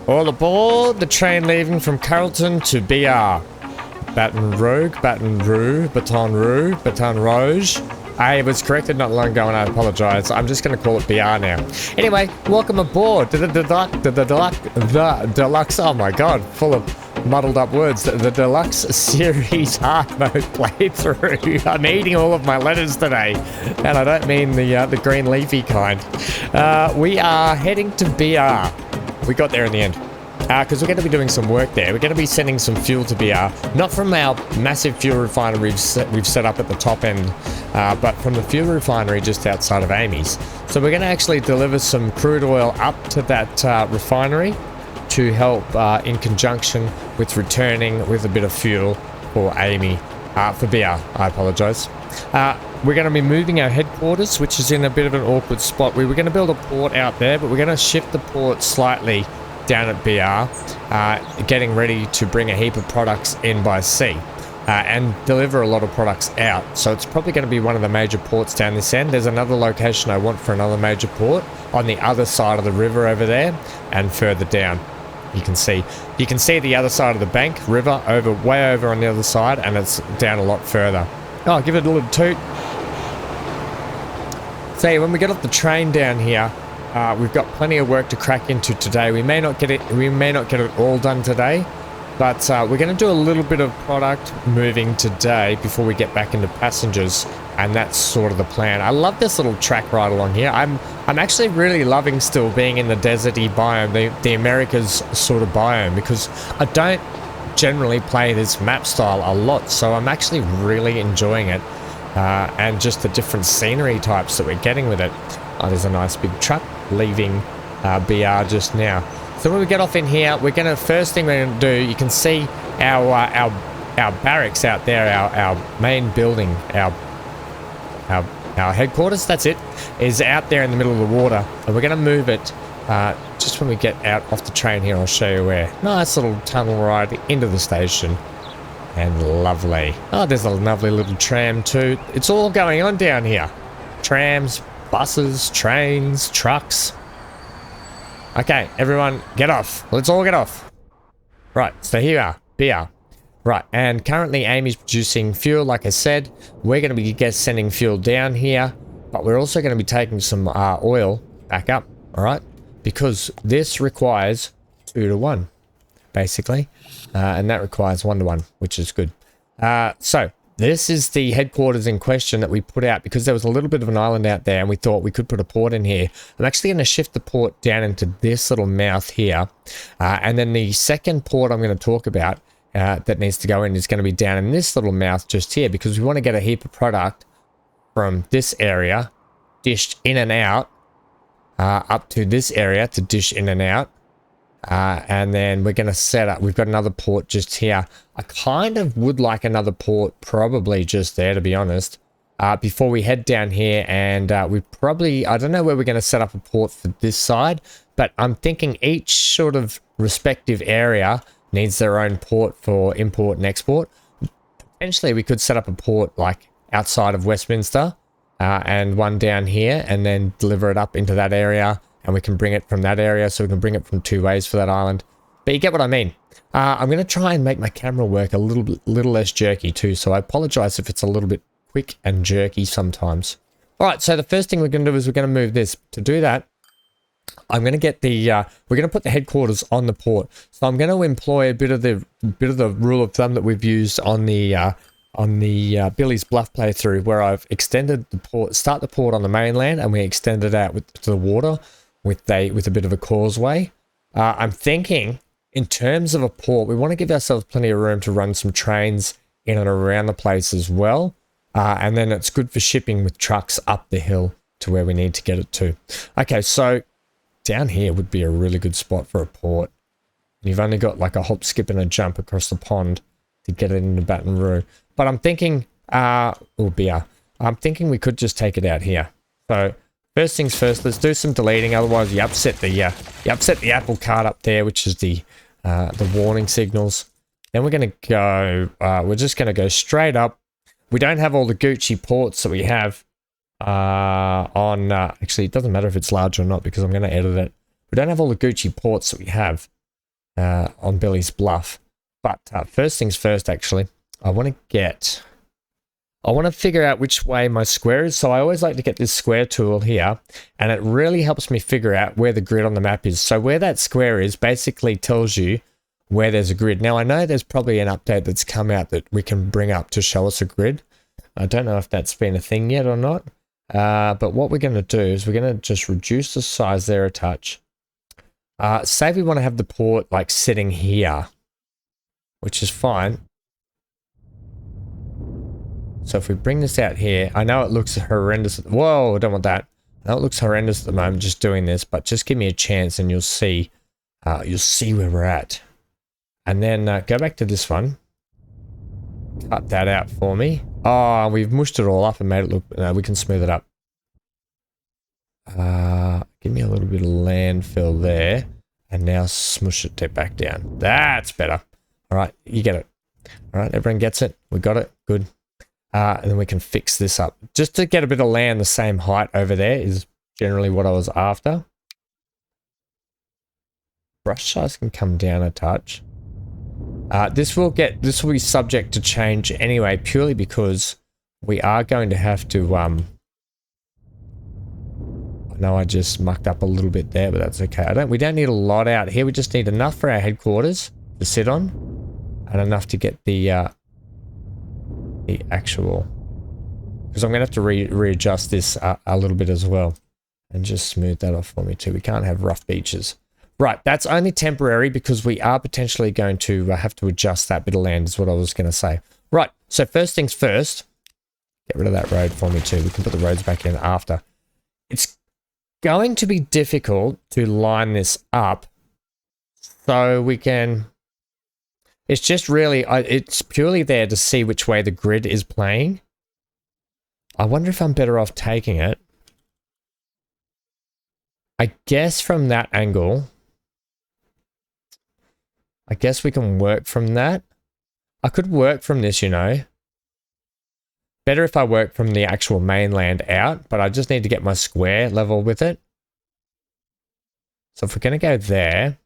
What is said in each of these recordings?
All aboard the train leaving from Carrollton to BR. Baton Rouge, Baton Rouge, Baton Rouge, Baton Rouge. I was corrected not long ago and I apologize. I'm just going to call it BR now. Anyway, welcome aboard the Deluxe, oh my god, full of muddled up words. The Deluxe Series hard mode playthrough. I'm eating all of my letters today. And I don't mean the green leafy kind. We are heading to BR. We got there in the end. Because we're going to be doing some work there. We're going to be sending some fuel to BR, not from our massive fuel refinery we've set up at the top end, but from the fuel refinery just outside of Amy's. So we're going to actually deliver some crude oil up to that refinery to help in conjunction with returning with a bit of fuel for Amy, for BR, I apologize. We're going to be moving our headquarters, which is in a bit of an awkward spot. We were going to build a port out there, but we're going to shift the port slightly down at BR, getting ready to bring a heap of products in by sea and deliver a lot of products out. So it's probably going to be one of the major ports down this end. There's another location I want for another major port on the other side of the river over there and further down. You can see the other side of the bank, river, way over on the other side, and it's down a lot further. Oh, give it a little toot. So when we get off the train down here, we've got plenty of work to crack into today. We may not get it all done today, but we're going to do a little bit of product moving today before we get back into passengers, and that's sort of the plan. I love this little track ride along here. I'm actually really loving still being in the deserty biome, the Americas sort of biome, because I don't generally play this map style a lot, so I'm actually really enjoying it, and just the different scenery types that we're getting with it. Oh, there's a nice big truck leaving BR just now. So when we get off in here, first thing we're gonna do, you can see our barracks out there, our main building, our headquarters, that's it, is out there in the middle of the water. And we're gonna move it just when we get out off the train here. I'll show you where. Nice little tunnel ride into the station. And lovely. Oh, there's a lovely little tram too. It's all going on down here. Trams, buses, trains, trucks. Okay, everyone, get off. Let's all get off. Right, so here we are, BR. Right, and currently Amy's producing fuel, like I said. We're going to be sending fuel down here, but we're also going to be taking some oil back up, all right? Because this requires 2 to 1, basically. And that requires 1 to 1, which is good. So this is the headquarters in question that we put out because there was a little bit of an island out there and we thought we could put a port in here. I'm actually going to shift the port down into this little mouth here. And then the second port I'm going to talk about that needs to go in is going to be down in this little mouth just here, because we want to get a heap of product from this area dished in and out up to this area to dish in and out. And then we're going to set up, we've got another port just here. I kind of would like another port probably just there, to be honest, before we head down here. And we probably, I don't know where we're going to set up a port for this side, but I'm thinking each sort of respective area needs their own port for import and export. Potentially we could set up a port like outside of Westminster and one down here, and then deliver it up into that area. And we can bring it from that area, so we can bring it from 2 ways for that island. But you get what I mean. I'm going to try and make my camera work a little less jerky too, so I apologize if it's a little bit quick and jerky sometimes. All right, so the first thing we're going to do is we're going to move this. To do that, I'm going to get the we're going to put the headquarters on the port. So I'm going to employ a bit of the rule of thumb that we've used on the Billy's Bluff playthrough, where I've extended the port, start the port on the mainland, and we extend it out to the water with a bit of a causeway. I'm thinking in terms of a port, we want to give ourselves plenty of room to run some trains in and around the place as well. And then it's good for shipping with trucks up the hill to where we need to get it to. Okay, so down here would be a really good spot for a port. You've only got like a hop, skip, and a jump across the pond to get it into Baton Rouge. But I'm thinking, I'm thinking we could just take it out here. So first things first, let's do some deleting. Otherwise, you upset the apple cart up there, which is the warning signals. Then we're going to go. We're just going to go straight up. We don't have all the Gucci ports that we have on. Actually, it doesn't matter if it's large or not because I'm going to edit it. We don't have all the Gucci ports that we have on Billy's Bluff. But first things first, actually, I want to figure out which way my square is. So I always like to get this square tool here, and it really helps me figure out where the grid on the map is. So where that square is basically tells you where there's a grid. Now I know there's probably an update that's come out that we can bring up to show us a grid. I don't know if that's been a thing yet or not. But what we're going to do is we're going to just reduce the size there a touch. Say we want to have the port like sitting here, which is fine. So if we bring this out here, I know it looks horrendous. Whoa, I don't want that. I know it looks horrendous at the moment just doing this, but just give me a chance and you'll see where we're at. And then go back to this one. Cut that out for me. Oh, we've mushed it all up and made it look... No, we can smooth it up. Give me a little bit of landfill there. And now smush it back down. That's better. All right, you get it. All right, everyone gets it. We got it. Good. And then we can fix this up. Just to get a bit of land the same height over there is generally what I was after. Brush size can come down a touch. This will be subject to change anyway, purely because we are going to have to, I know I just mucked up a little bit there, but that's okay. We don't need a lot out here. We just need enough for our headquarters to sit on and enough to get the actual, because I'm going to have to readjust this a little bit as well and just smooth that off for me too. We can't have rough beaches. Right, that's only temporary because we are potentially going to have to adjust that bit of land is what I was going to say. Right, so first things first, get rid of that road for me too. We can put the roads back in after. It's going to be difficult to line this up so we can... It's just really, it's purely there to see which way the grid is playing. I wonder if I'm better off taking it. I guess from that angle, I guess we can work from that. I could work from this, you know. Better if I work from the actual mainland out, but I just need to get my square level with it. So if we're going to go there,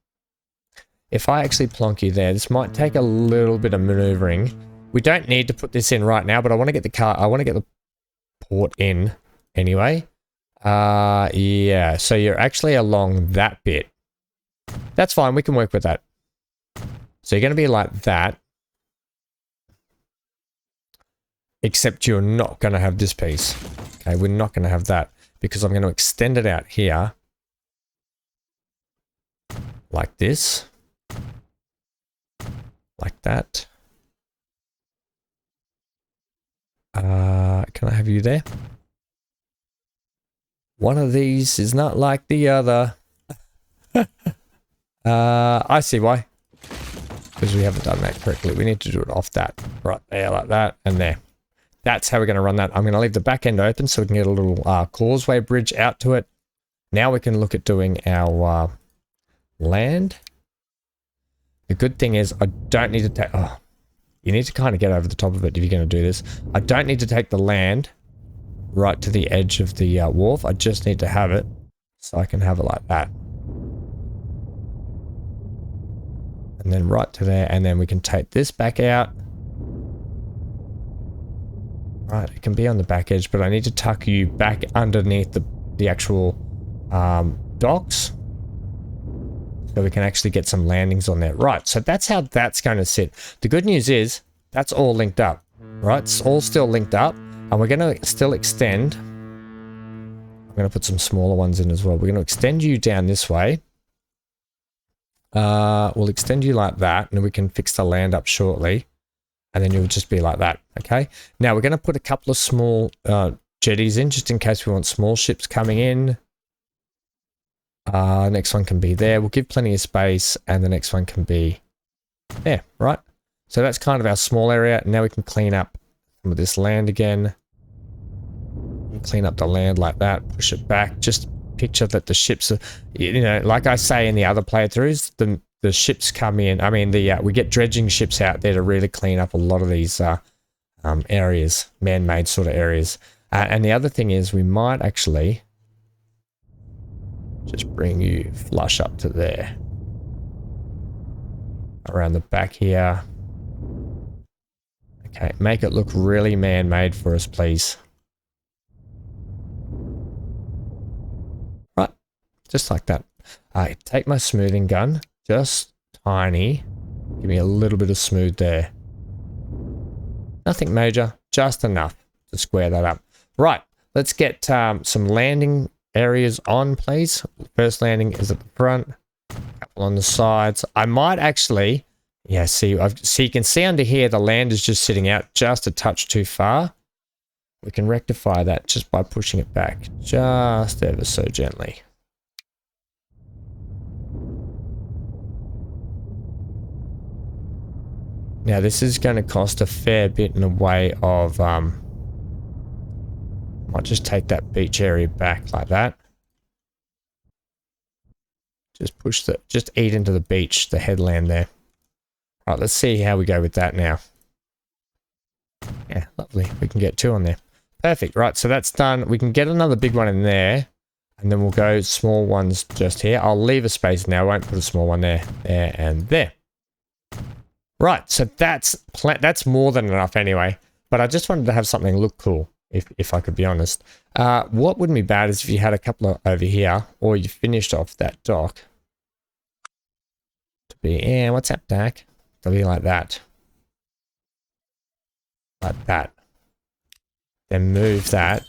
if I actually plonk you there, this might take a little bit of maneuvering. We don't need to put this in right now, but I want to get the port in anyway. Yeah, so you're actually along that bit. That's fine, we can work with that. So you're going to be like that. Except you're not going to have this piece. Okay, we're not going to have that because I'm going to extend it out here. Like this. Like that. Can I have you there? One of these is not like the other. I see why. Because we haven't done that correctly. We need to do it off that. Right there, like that, and there. That's how we're going to run that. I'm going to leave the back end open so we can get a little causeway bridge out to it. Now we can look at doing our land. The good thing is I don't need to take... Oh, you need to kind of get over the top of it if you're going to do this. I don't need to take the land right to the edge of the wharf. I just need to have it so I can have it like that. And then right to there, and then we can take this back out. Right, it can be on the back edge, but I need to tuck you back underneath the actual docks. So we can actually get some landings on there. Right, so that's how that's going to sit. The good news is, that's all linked up. Right, it's all still linked up. And we're going to still extend. I'm going to put some smaller ones in as well. We're going to extend you down this way. We'll extend you like that, and we can fix the land up shortly. And then you'll just be like that, okay? Now we're going to put a couple of small jetties in, just in case we want small ships coming in. Next one can be there. We'll give plenty of space, and the next one can be there, right? So that's kind of our small area. Now we can clean up some of this land again. Clean up the land like that, push it back. Just picture that the ships are, you know, like I say in the other playthroughs, the ships come in. I mean, we get dredging ships out there to really clean up a lot of these areas, man-made sort of areas. And the other thing is we might actually just bring you flush up to there. around the back here. Okay, make it look really man-made for us, please. Right, just like that. Take my smoothing gun, just tiny. Give me a little bit of smooth there. Nothing major, just enough to square that up. Right, let's get some landing areas on, please. First landing is at the front, a couple on the sides. I might actually, yeah, see you can see under here the land is just sitting out just a touch too far. We can rectify that just by pushing it back just ever so gently. Now this is going to cost a fair bit in the way of, might just take that beach area back like that. Just eat into the beach, the headland there. All right, let's see how we go with that now. Yeah, lovely. We can get 2 on there. Perfect. Right, so that's done. We can get another big one in there, and then we'll go small ones just here. I'll leave a space now. I won't put a small one there, there, and there. Right, so that's more than enough anyway. But I just wanted to have something look cool, if I could be honest. What wouldn't be bad is if you had a couple over here, or you finished off that dock. To be, yeah, what's up, Dak? To be like that. Like that. Then move that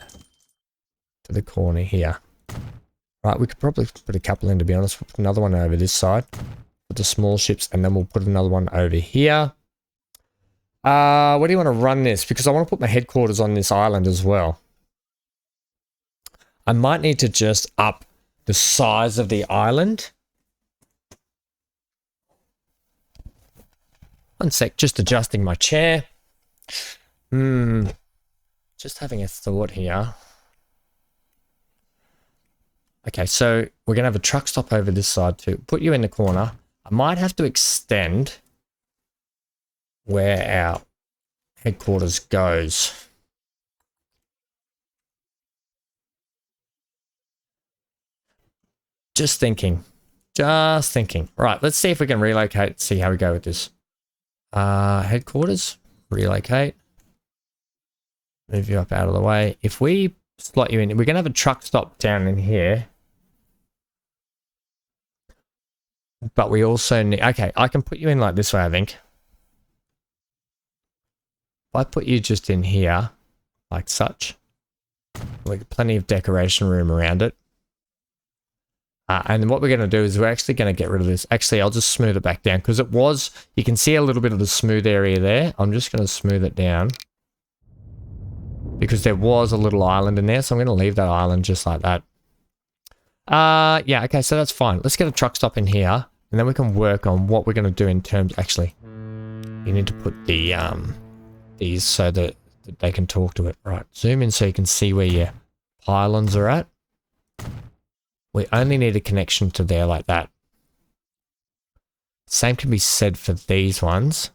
to the corner here. Right, we could probably put a couple in, to be honest. We'll put another one over this side. The small ships, and then we'll put another one over here. Where do you want to run this? Because I want to put my headquarters on this island as well. I might need to just up the size of the island. One sec, just adjusting my chair. Just having a thought here. Okay, so we're going to have a truck stop over this side too. Put you in the corner. I might have to extend where our headquarters goes. Just thinking. Right, let's see if we can relocate, see how we go with this. Headquarters, relocate. Move you up out of the way. If we slot you in, we're going to have a truck stop down in here. But we also need... Okay, I can put you in like this way, I think. If I put you just in here, like such, we got plenty of decoration room around it. And then what we're going to do is we're actually going to get rid of this. Actually, I'll just smooth it back down because it was... You can see a little bit of the smooth area there. I'm just going to smooth it down. Because there was a little island in there, so I'm going to leave that island just like that. Yeah, okay, so that's fine. Let's get a truck stop in here. And then we can work on what we're going to do in terms... Actually, you need to put the these so that they can talk to it. Right, zoom in so you can see where your pylons are at. We only need a connection to there like that. Same can be said for these ones.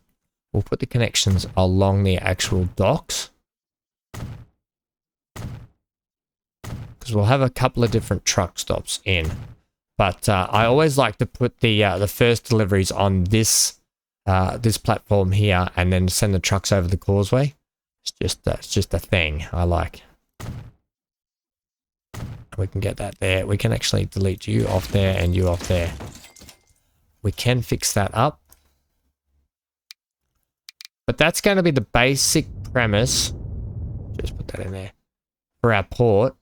We'll put the connections along the actual docks. Because we'll have a couple of different truck stops in. But I always like to put the first deliveries on this this platform here, and then send the trucks over the causeway. It's just a thing I like. We can get that there. We can actually delete you off there and you off there. We can fix that up. But that's going to be the basic premise. Just put that in there for our port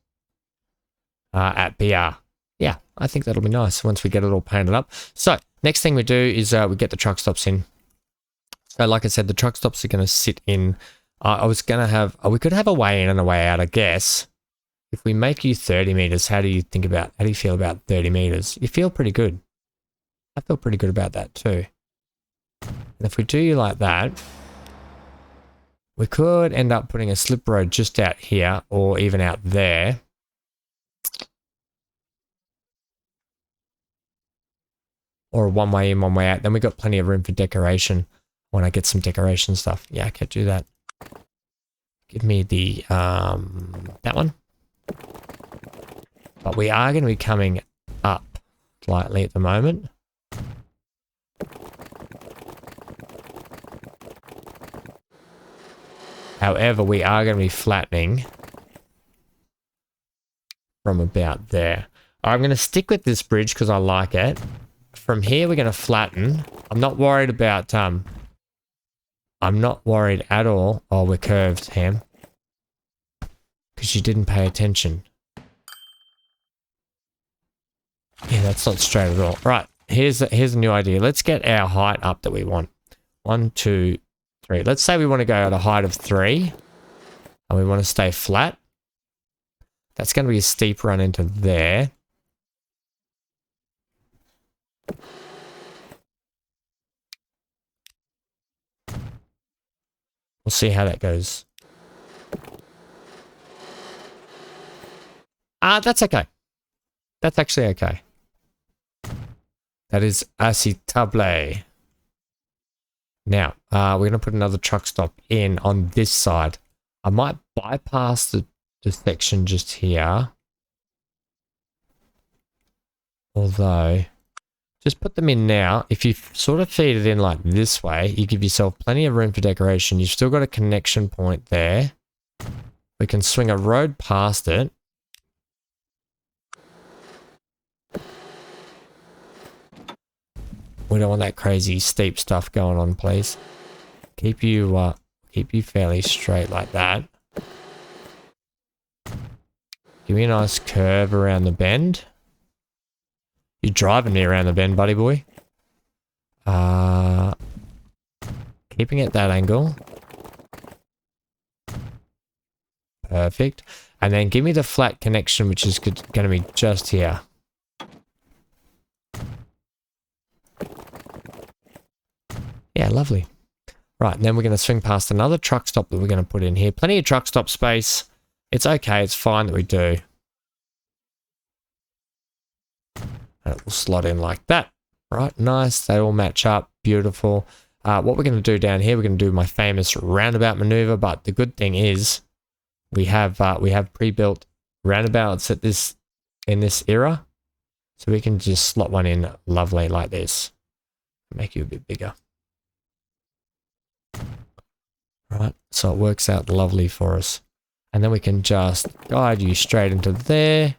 at BR. Yeah, I think that'll be nice once we get it all painted up. So next thing we do is we get the truck stops in. So like I said, the truck stops are going to sit in. I was going to have, we could have a way in and a way out, I guess. If we make you 30 meters, how do you feel about 30 meters? You feel pretty good. I feel pretty good about that too. And if we do you like that, we could end up putting a slip road just out here or even out there. Or a one way in, one way out. Then we got plenty of room for decoration when I get some decoration stuff. Yeah, I can do that. Give me the, that one. But we are going to be coming up slightly at the moment. However, we are going to be flattening from about there. I'm going to stick with this bridge because I like it. From here, we're going to flatten. I'm not worried about, I'm not worried at all. Oh, we're curved, Ham. Because you didn't pay attention. Yeah, that's not straight at all. Right, here's a new idea. Let's get our height up that we want. 1, 2, 3. Let's say we want to go at a height of 3. And we want to stay flat. That's going to be a steep run into there. We'll see how that goes. That's okay. That's actually okay. That is acceptable. Now, we're going to put another truck stop in on this side. I might bypass the section just here. Although, just put them in now. If you sort of feed it in like this way, you give yourself plenty of room for decoration. You've still got a connection point there. We can swing a road past it. We don't want that crazy steep stuff going on, please. Keep you fairly straight like that. Give me a nice curve around the bend. You're driving me around the bend, buddy boy. Keeping it that angle. Perfect. And then give me the flat connection, which is going to be just here. Yeah, lovely. Right, and then we're going to swing past another truck stop that we're going to put in here. Plenty of truck stop space. It's okay. It's fine that we do. And it will slot in like that. Right, nice. They all match up. Beautiful. What we're going to do down here, we're going to do my famous roundabout maneuver. But the good thing is we have pre-built roundabouts in this era. So we can just slot one in lovely like this. Make you a bit bigger. Right, so it works out lovely for us. And then we can just guide you straight into there.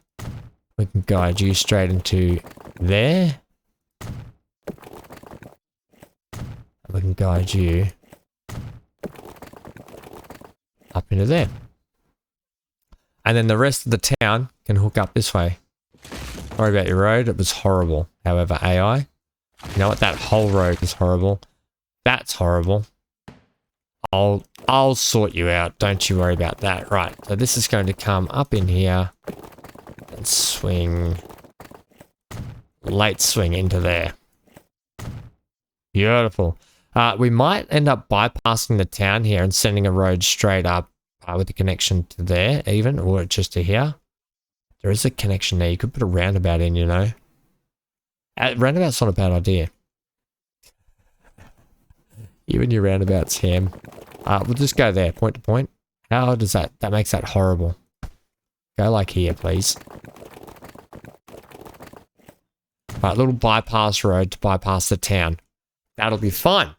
We can guide you straight into there. And we can guide you up into there. And then the rest of the town can hook up this way. Sorry about your road, it was horrible. However, AI, you know what? That whole road is horrible. That's horrible. I'll sort you out. Don't you worry about that. Right. So this is going to come up in here and swing, late swing into there. Beautiful. We might end up bypassing the town here and sending a road straight up with a connection to there even, or just to here. There is a connection there. You could put a roundabout in, you know. Roundabout's not a bad idea. You and your roundabouts, Ham. We'll just go there, point to point. How does that makes that horrible. Go like here, please. Right, little bypass road to bypass the town. That'll be fine.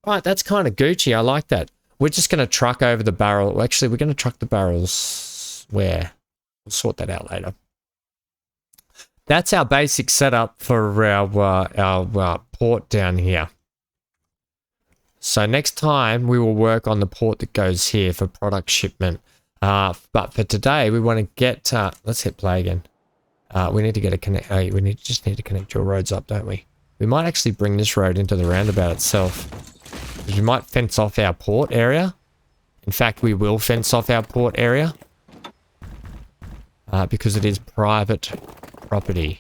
Right, that's kind of Gucci. I like that. We're just going to truck over the barrel. Actually, we're going to truck the barrels where? We'll sort that out later. That's our basic setup for our port down here. So next time we will work on the port that goes here for product shipment. But for today, we want to get. Let's hit play again. We need to get a connect. Just need to connect your roads up, don't we? We might actually bring this road into the roundabout itself. We might fence off our port area. In fact, we will fence off our port area because it is private property.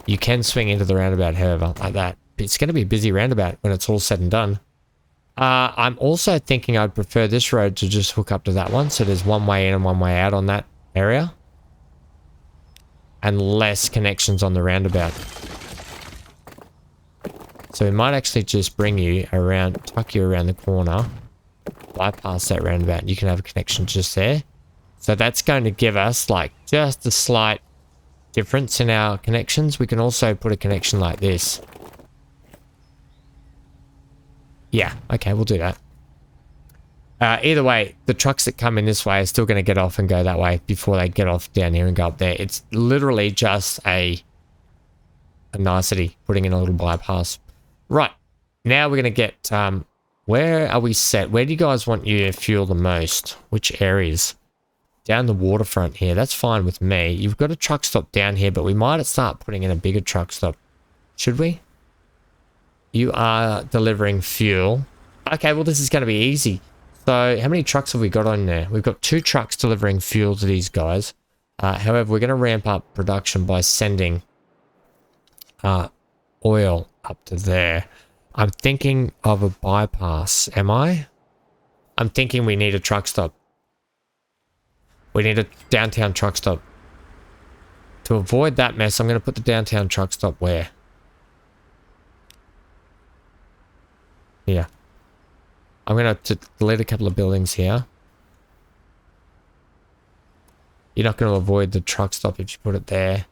You can swing into the roundabout, however, like that. It's going to be a busy roundabout when it's all said and done. I'm also thinking I'd prefer this road to just hook up to that one. So there's one way in and one way out on that area. And less connections on the roundabout. So we might actually just bring you around, tuck you around the corner, bypass that roundabout, and you can have a connection just there. So that's going to give us like just a slight difference in our connections, we can also put a connection like this. Yeah, okay, we'll do that. Either way, the trucks that come in this way are still going to get off and go that way before they get off down here and go up there. It's literally just a nicety, putting in a little bypass. Right, now we're going to get, where are we set? Where do you guys want your fuel the most? Which areas? Down the waterfront here, that's fine with me. You've got a truck stop down here, but we might start putting in a bigger truck stop. Should we? You are delivering fuel. Okay, well, this is going to be easy. So how many trucks have we got on there? We've got 2 trucks delivering fuel to these guys. However, we're going to ramp up production by sending oil up to there. I'm thinking of a bypass. Am I? I'm thinking we need a truck stop. We need a downtown truck stop. To avoid that mess, I'm going to put the downtown truck stop where? Here. I'm going to delete a couple of buildings here. You're not going to avoid the truck stop if you put it there.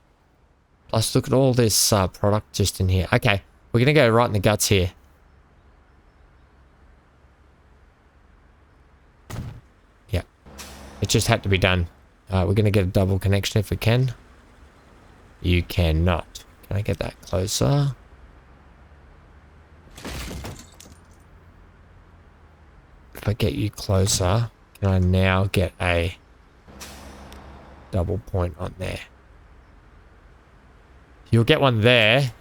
Plus, look at all this product just in here. Okay, we're going to go right in the guts here. Yeah, it just had to be done. We're going to get a double connection if we can. You cannot. Can I get that closer? If I get you closer, can I now get a double point on there? You'll get one there.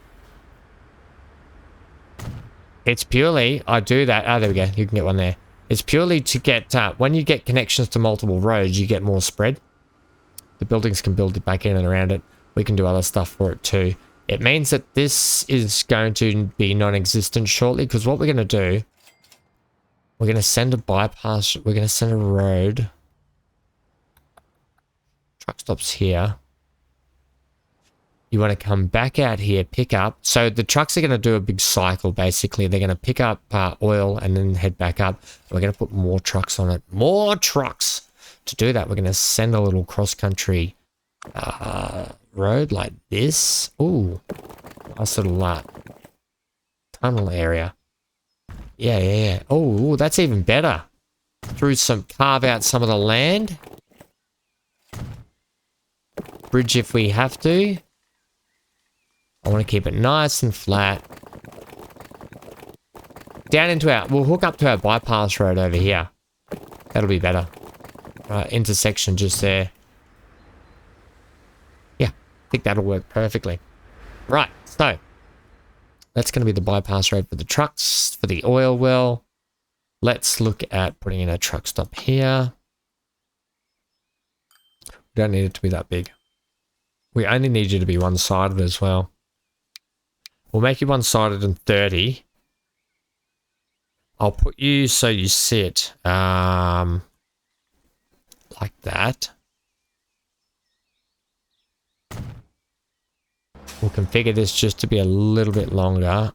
It's purely, I do that. Oh, there we go. You can get one there. It's purely to get, when you get connections to multiple roads, you get more spread. The buildings can build it back in and around it. We can do other stuff for it too. It means that this is going to be non-existent shortly, because what we're going to do, we're going to send a bypass. We're going to send a road. Truck stops here. You want to come back out here, pick up. So the trucks are going to do a big cycle, basically. They're going to pick up oil and then head back up. We're going to put more trucks on it. More trucks! To do that, we're going to send a little cross-country road like this. Ooh, nice little tunnel area. Yeah. Oh, that's even better. Carve out some of the land. Bridge if we have to. I want to keep it nice and flat. Down into we'll hook up to our bypass road over here. That'll be better. Intersection just there. Yeah, I think that'll work perfectly. Right, so that's going to be the bypass road for the trucks, for the oil well. Let's look at putting in a truck stop here. We don't need it to be that big. We only need you to be one-sided as well. We'll make you one-sided and 30. I'll put you so you sit like that. We'll configure this just to be a little bit longer.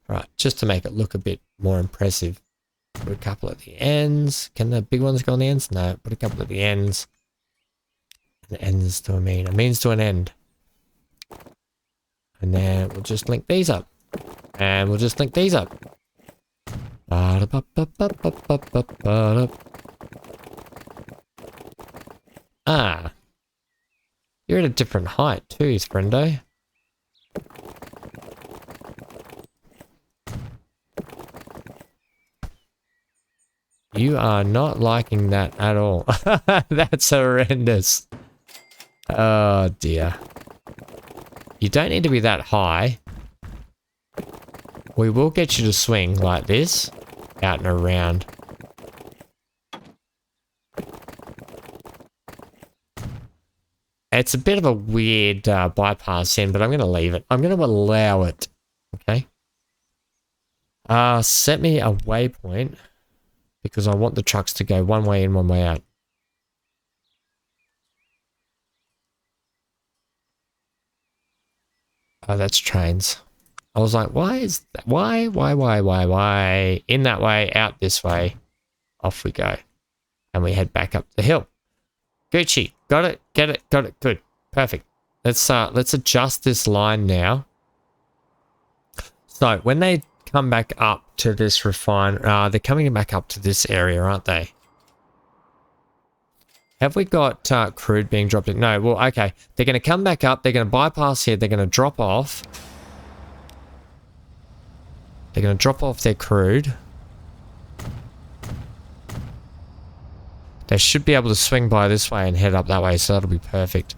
Right, just to make it look a bit more impressive. Put a couple at the ends. Can the big ones go on the ends? No, put a couple at the ends. And ends to a means to an end. And then we'll just link these up. And we'll just link these up. Ah. You're at a different height too, friendo. You are not liking that at all. That's horrendous. Oh dear. You don't need to be that high. We will get you to swing like this, out and around. It's a bit of a weird bypass in, but I'm going to leave it. I'm going to allow it. Okay. Set me a waypoint, because I want the trucks to go one way in, one way out. Oh, that's trains. I was like, why is that? Why? In that way, out this way. Off we go. And we head back up the hill. Gucci. Got it. Get it. Got it. Good. Perfect. Let's adjust this line now. So when they come back up to this they're coming back up to this area, aren't they? Have we got crude being dropped in? No. Well, okay. They're going to come back up. They're going to bypass here. They're going to drop off. They're going to drop off their crude. They should be able to swing by this way and head up that way, so that'll be perfect.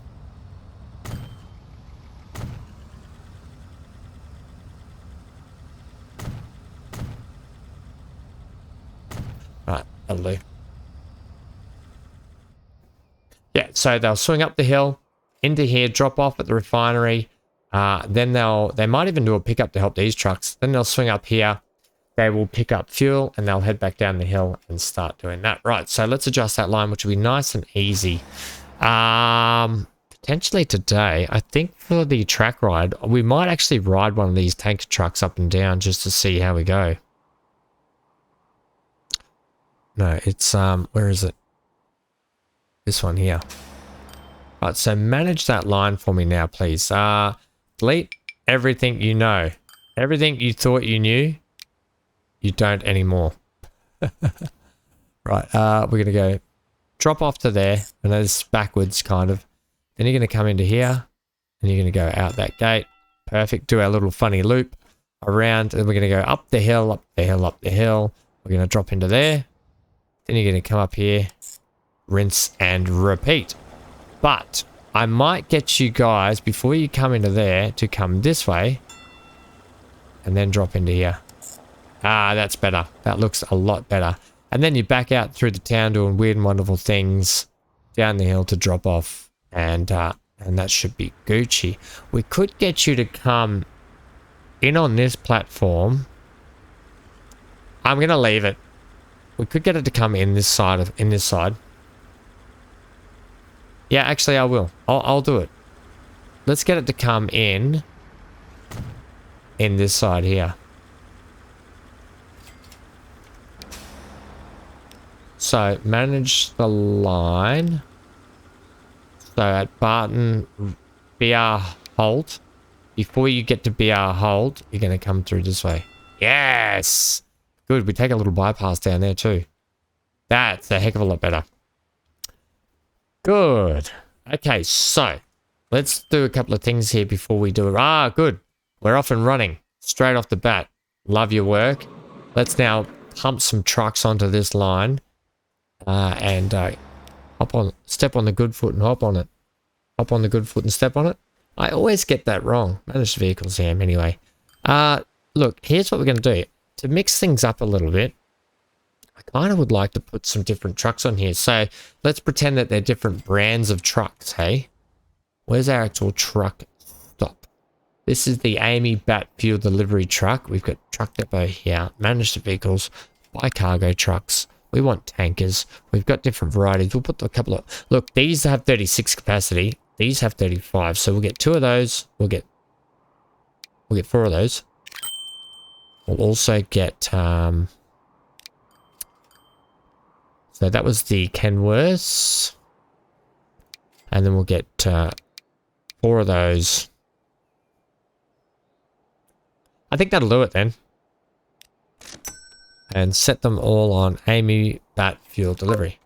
Right, that'll do. Yeah, so they'll swing up the hill, into here, drop off at the refinery. Then they might even do a pickup to help these trucks. Then they'll swing up here. They will pick up fuel and they'll head back down the hill and start doing that. Right, so let's adjust that line, which will be nice and easy. Potentially today, I think for the track ride, we might actually ride one of these tanker trucks up and down just to see how we go. No, it's, where is it? This one here. Right, so manage that line for me now, please. Delete everything you know. Everything you thought you knew, you don't anymore. Right, we're going to go drop off to there. And it's backwards, kind of. Then you're going to come into here. And you're going to go out that gate. Perfect. Do our little funny loop around. And we're going to go up the hill, up the hill, up the hill. We're going to drop into there. Then you're going to come up here. Rinse and repeat. But I might get you guys, before you come into there, to come this way. And then drop into here. Ah, that's better. That looks a lot better. And then you back out through the town doing weird and wonderful things down the hill to drop off. And that should be Gucci. We could get you to come in on this platform. I'm going to leave it. We could get it to come in this side. Yeah, actually I will. I'll do it. Let's get it to come in this side here. So, manage the line. So, at Barton, BR Holt. Before you get to BR Holt, you're going to come through this way. Yes! Good, we take a little bypass down there too. That's a heck of a lot better. Good. Okay, so, let's do a couple of things here before we do it. Ah, good. We're off and running. Straight off the bat. Love your work. Let's now pump some trucks onto this line. And step on the good foot and hop on it. Hop on the good foot and step on it. I always get that wrong. Manage the vehicles here anyway. Look, here's what we're going to do. To mix things up a little bit, I kind of would like to put some different trucks on here. So let's pretend that they're different brands of trucks, hey? Where's our actual truck stop? This is the Amy Bat Fuel Delivery Truck. We've got Truck Depot here. Manage the vehicles. Buy cargo trucks. We want tankers. We've got different varieties. We'll put a couple of... Look, these have 36 capacity. These have 35. So we'll get 2 of those. We'll get 4 of those. We'll also get... So that was the Kenworths. And then we'll get 4 of those. I think that'll do it then. And set them all on Amy Bat Fuel Delivery.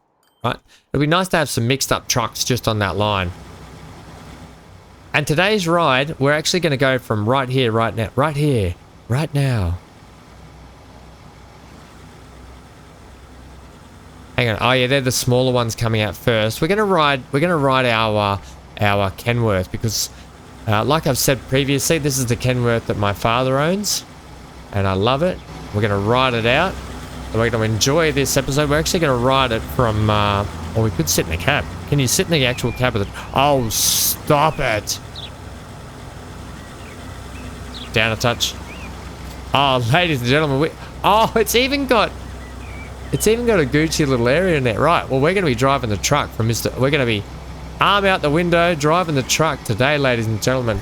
Right? It'll be nice to have some mixed up trucks just on that line. And today's ride, we're actually going to go from right here, right now. Right here. Right now. Hang on. Oh yeah, they're the smaller ones coming out first. We're going to ride our Kenworth because like I've said previously, this is the Kenworth that my father owns. And I love it. We're going to ride it out. And we're going to enjoy this episode. We're actually going to ride it from... or we could sit in a cab. Can you sit in the actual cab of it? Oh, stop it. Down a touch. Oh, ladies and gentlemen. It's even got a Gucci little area in there. Right. Well, we're going to be driving the truck from Mr... We're going to be arm out the window, driving the truck today, ladies and gentlemen.